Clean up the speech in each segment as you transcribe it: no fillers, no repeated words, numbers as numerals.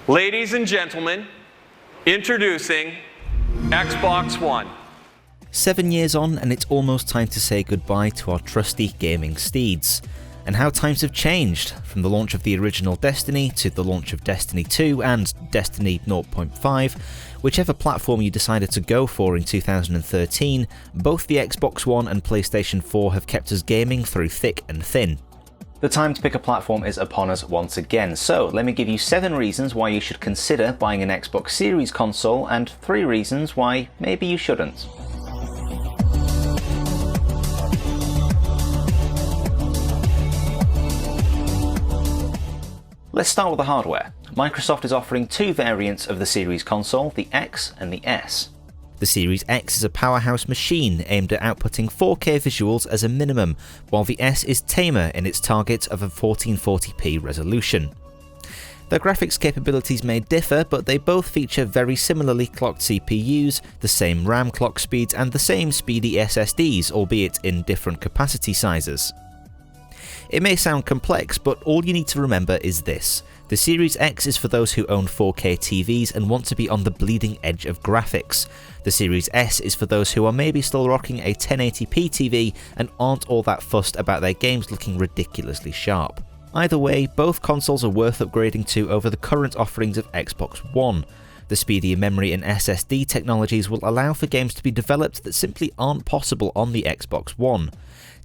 Ladies and gentlemen, introducing Xbox One. 7 years on, and it's almost time to say goodbye to our trusty gaming steeds. And how times have changed, from the launch of the original Destiny to the launch of Destiny 2 and Destiny 0.5, whichever platform you decided to go for in 2013, both the Xbox One and PlayStation 4 have kept us gaming through thick and thin. The time to pick a platform is upon us once again, so let me give you 7 reasons why you should consider buying an Xbox Series console and 3 reasons why maybe you shouldn't. Let's start with the hardware. Microsoft is offering 2 variants of the Series console, the X and the S. The Series X is a powerhouse machine aimed at outputting 4K visuals as a minimum, while the S is tamer in its target of a 1440p resolution. Their graphics capabilities may differ, but they both feature very similarly clocked CPUs, the same RAM clock speeds, and the same speedy SSDs, albeit in different capacity sizes. It may sound complex, but all you need to remember is this. The Series X is for those who own 4K TVs and want to be on the bleeding edge of graphics. The Series S is for those who are maybe still rocking a 1080p TV and aren't all that fussed about their games looking ridiculously sharp. Either way, both consoles are worth upgrading to over the current offerings of Xbox One. The speedier memory and SSD technologies will allow for games to be developed that simply aren't possible on the Xbox One.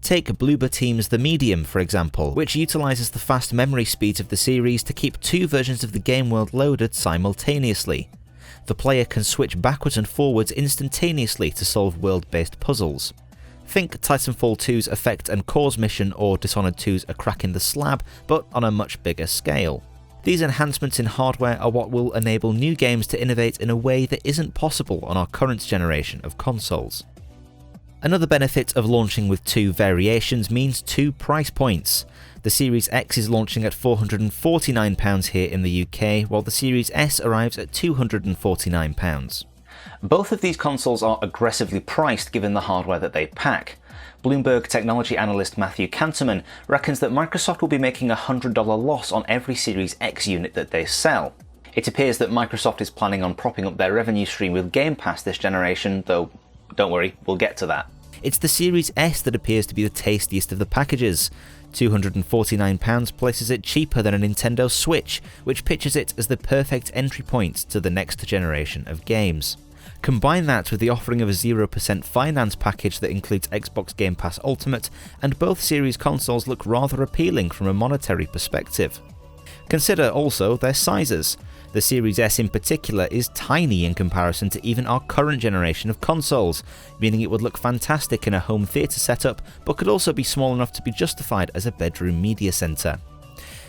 Take Bloober Team's The Medium, for example, which utilises the fast memory speeds of the series to keep 2 versions of the game world loaded simultaneously. The player can switch backwards and forwards instantaneously to solve world-based puzzles. Think Titanfall 2's Effect and Cause mission or Dishonored 2's A Crack in the Slab, but on a much bigger scale. These enhancements in hardware are what will enable new games to innovate in a way that isn't possible on our current generation of consoles. Another benefit of launching with 2 variations means 2 price points. The Series X is launching at £449 here in the UK, while the Series S arrives at £249. Both of these consoles are aggressively priced given the hardware that they pack. Bloomberg technology analyst Matthew Canterman reckons that Microsoft will be making a $100 loss on every Series X unit that they sell. It appears that Microsoft is planning on propping up their revenue stream with Game Pass this generation, though don't worry, we'll get to that. It's the Series S that appears to be the tastiest of the packages. £249 places it cheaper than a Nintendo Switch, which pictures it as the perfect entry point to the next generation of games. Combine that with the offering of a 0% finance package that includes Xbox Game Pass Ultimate, and both series consoles look rather appealing from a monetary perspective. Consider also their sizes. The Series S in particular is tiny in comparison to even our current generation of consoles, meaning it would look fantastic in a home theatre setup, but could also be small enough to be justified as a bedroom media centre.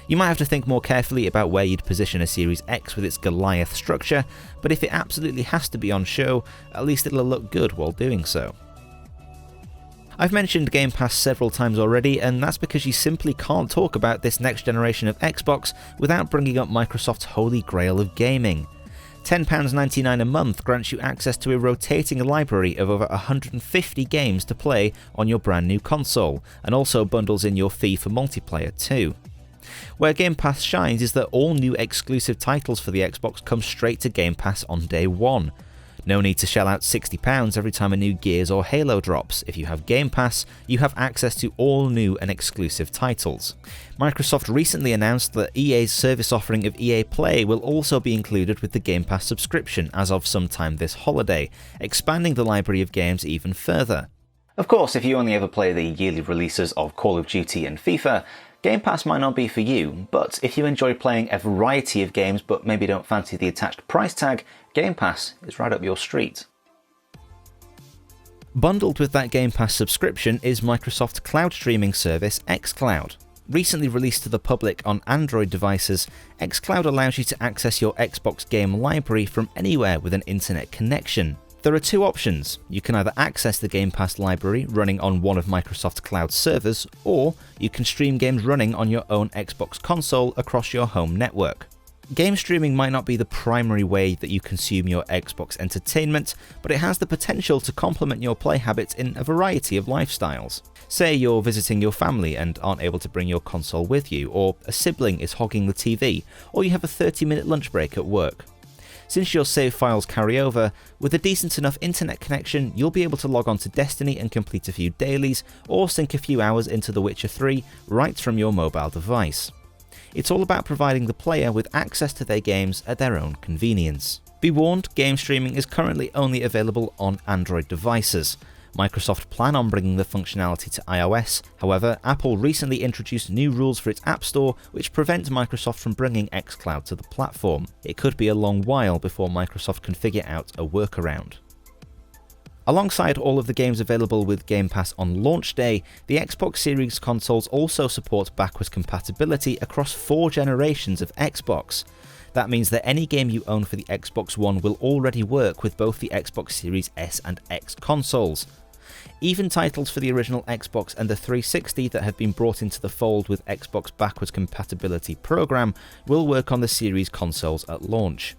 You might have to think more carefully about where you'd position a Series X with its Goliath structure, but if it absolutely has to be on show, at least it'll look good while doing so. I've mentioned Game Pass several times already, and that's because you simply can't talk about this next generation of Xbox without bringing up Microsoft's holy grail of gaming. £10.99 a month grants you access to a rotating library of over 150 games to play on your brand new console, and also bundles in your fee for multiplayer too. Where Game Pass shines is that all new exclusive titles for the Xbox come straight to Game Pass on day one. No need to shell out £60 every time a new Gears or Halo drops. If you have Game Pass, you have access to all new and exclusive titles. Microsoft recently announced that EA's service offering of EA Play will also be included with the Game Pass subscription as of sometime this holiday, expanding the library of games even further. Of course, if you only ever play the yearly releases of Call of Duty and FIFA, Game Pass might not be for you, but if you enjoy playing a variety of games but maybe don't fancy the attached price tag, Game Pass is right up your street. Bundled with that Game Pass subscription is Microsoft's cloud streaming service xCloud. Recently released to the public on Android devices, xCloud allows you to access your Xbox game library from anywhere with an internet connection. There are 2 options. You can either access the Game Pass library running on one of Microsoft's cloud servers, or you can stream games running on your own Xbox console across your home network. Game streaming might not be the primary way that you consume your Xbox entertainment, but it has the potential to complement your play habits in a variety of lifestyles. Say you're visiting your family and aren't able to bring your console with you, or a sibling is hogging the TV, or you have a 30-minute lunch break at work. Since your save files carry over, with a decent enough internet connection, you'll be able to log on to Destiny and complete a few dailies, or sink a few hours into The Witcher 3 right from your mobile device. It's all about providing the player with access to their games at their own convenience. Be warned, game streaming is currently only available on Android devices. Microsoft plan on bringing the functionality to iOS, however, Apple recently introduced new rules for its App Store which prevent Microsoft from bringing xCloud to the platform. It could be a long while before Microsoft can figure out a workaround. Alongside all of the games available with Game Pass on launch day, the Xbox Series consoles also support backwards compatibility across 4 generations of Xbox. That means that any game you own for the Xbox One will already work with both the Xbox Series S and X consoles. Even titles for the original Xbox and the 360 that have been brought into the fold with Xbox backwards compatibility program will work on the Series consoles at launch.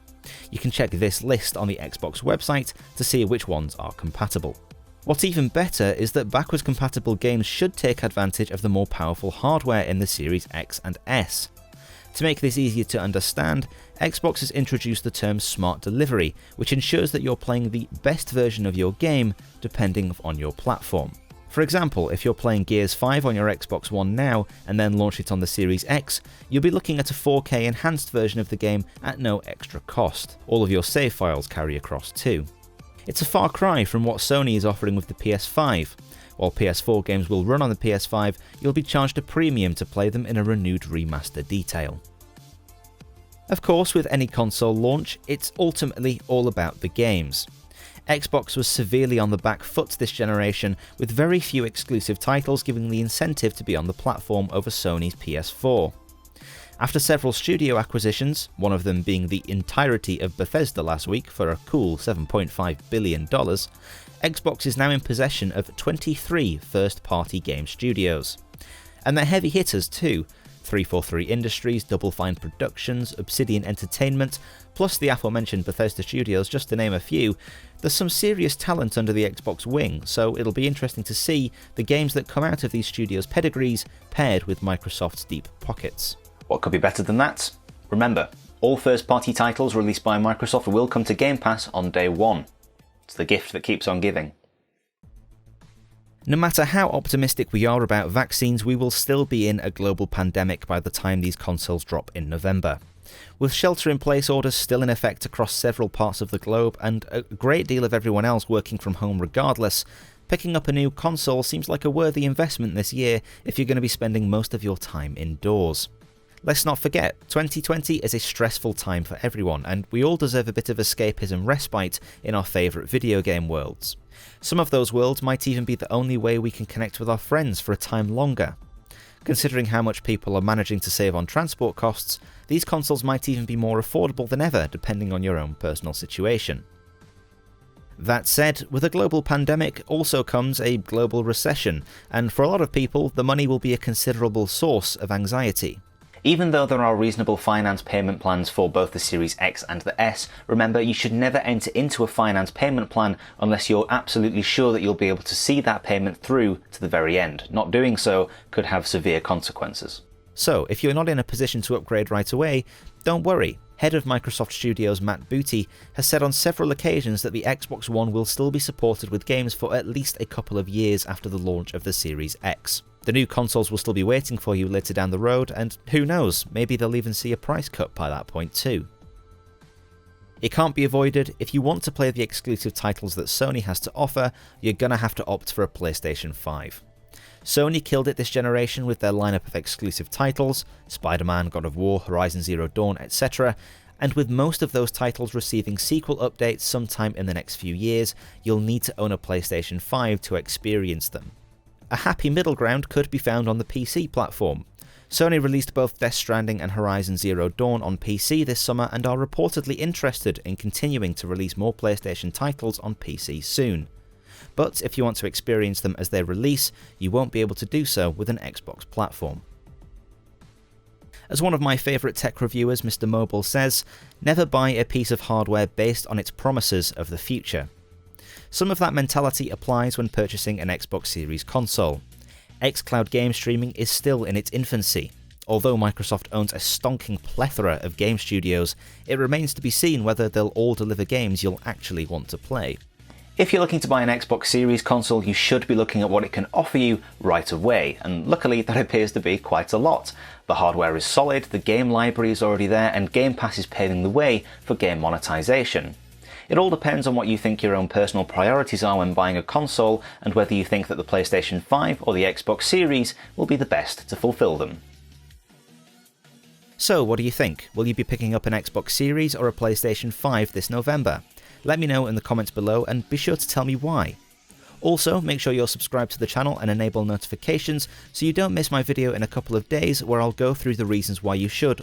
You can check this list on the Xbox website to see which ones are compatible. What's even better is that backwards compatible games should take advantage of the more powerful hardware in the Series X and S. To make this easier to understand, Xbox has introduced the term Smart Delivery, which ensures that you're playing the best version of your game depending on your platform. For example, if you're playing Gears 5 on your Xbox One now and then launch it on the Series X, you'll be looking at a 4K enhanced version of the game at no extra cost. All of your save files carry across too. It's a far cry from what Sony is offering with the PS5. While PS4 games will run on the PS5, you'll be charged a premium to play them in a renewed remaster detail. Of course, with any console launch, it's ultimately all about the games. Xbox was severely on the back foot this generation, with very few exclusive titles giving the incentive to be on the platform over Sony's PS4. After several studio acquisitions, one of them being the entirety of Bethesda last week for a cool $7.5 billion, Xbox is now in possession of 23 first-party game studios. And they're heavy hitters too. 343 Industries, Double Fine Productions, Obsidian Entertainment, plus the aforementioned Bethesda Studios, just to name a few. There's some serious talent under the Xbox wing, so it'll be interesting to see the games that come out of these studios' pedigrees paired with Microsoft's deep pockets. What could be better than that? Remember, all first-party titles released by Microsoft will come to Game Pass on day one. It's the gift that keeps on giving. No matter how optimistic we are about vaccines, we will still be in a global pandemic by the time these consoles drop in November. With shelter-in-place orders still in effect across several parts of the globe and a great deal of everyone else working from home regardless, picking up a new console seems like a worthy investment this year if you're going to be spending most of your time indoors. Let's not forget, 2020 is a stressful time for everyone, and we all deserve a bit of escapism respite in our favourite video game worlds. Some of those worlds might even be the only way we can connect with our friends for a time longer. Considering how much people are managing to save on transport costs, these consoles might even be more affordable than ever depending on your own personal situation. That said, with a global pandemic also comes a global recession, and for a lot of people, the money will be a considerable source of anxiety. Even though there are reasonable finance payment plans for both the Series X and the S, remember you should never enter into a finance payment plan unless you're absolutely sure that you'll be able to see that payment through to the very end. Not doing so could have severe consequences. So, if you're not in a position to upgrade right away, don't worry. Head of Microsoft Studios Matt Booty has said on several occasions that the Xbox One will still be supported with games for at least a couple of years after the launch of the Series X. The new consoles will still be waiting for you later down the road, and who knows, maybe they'll even see a price cut by that point too. It can't be avoided. If you want to play the exclusive titles that Sony has to offer, you're gonna have to opt for a PlayStation 5. Sony killed it this generation with their lineup of exclusive titles, Spider-Man, God of War, Horizon Zero Dawn, etc., and with most of those titles receiving sequel updates sometime in the next few years, you'll need to own a PlayStation 5 to experience them. A happy middle ground could be found on the PC platform. Sony released both Death Stranding and Horizon Zero Dawn on PC this summer and are reportedly interested in continuing to release more PlayStation titles on PC soon. But if you want to experience them as they release, you won't be able to do so with an Xbox platform. As one of my favourite tech reviewers, Mr. Mobile, says, never buy a piece of hardware based on its promises of the future. Some of that mentality applies when purchasing an Xbox Series console. xCloud game streaming is still in its infancy. Although Microsoft owns a stonking plethora of game studios, it remains to be seen whether they'll all deliver games you'll actually want to play. If you're looking to buy an Xbox Series console, you should be looking at what it can offer you right away, and luckily that appears to be quite a lot. The hardware is solid, the game library is already there, and Game Pass is paving the way for game monetization. It all depends on what you think your own personal priorities are when buying a console, and whether you think that the PlayStation 5 or the Xbox Series will be the best to fulfill them. So what do you think? Will you be picking up an Xbox Series or a PlayStation 5 this November? Let me know in the comments below, and be sure to tell me why. Also, make sure you're subscribed to the channel and enable notifications so you don't miss my video in a couple of days where I'll go through the reasons why you should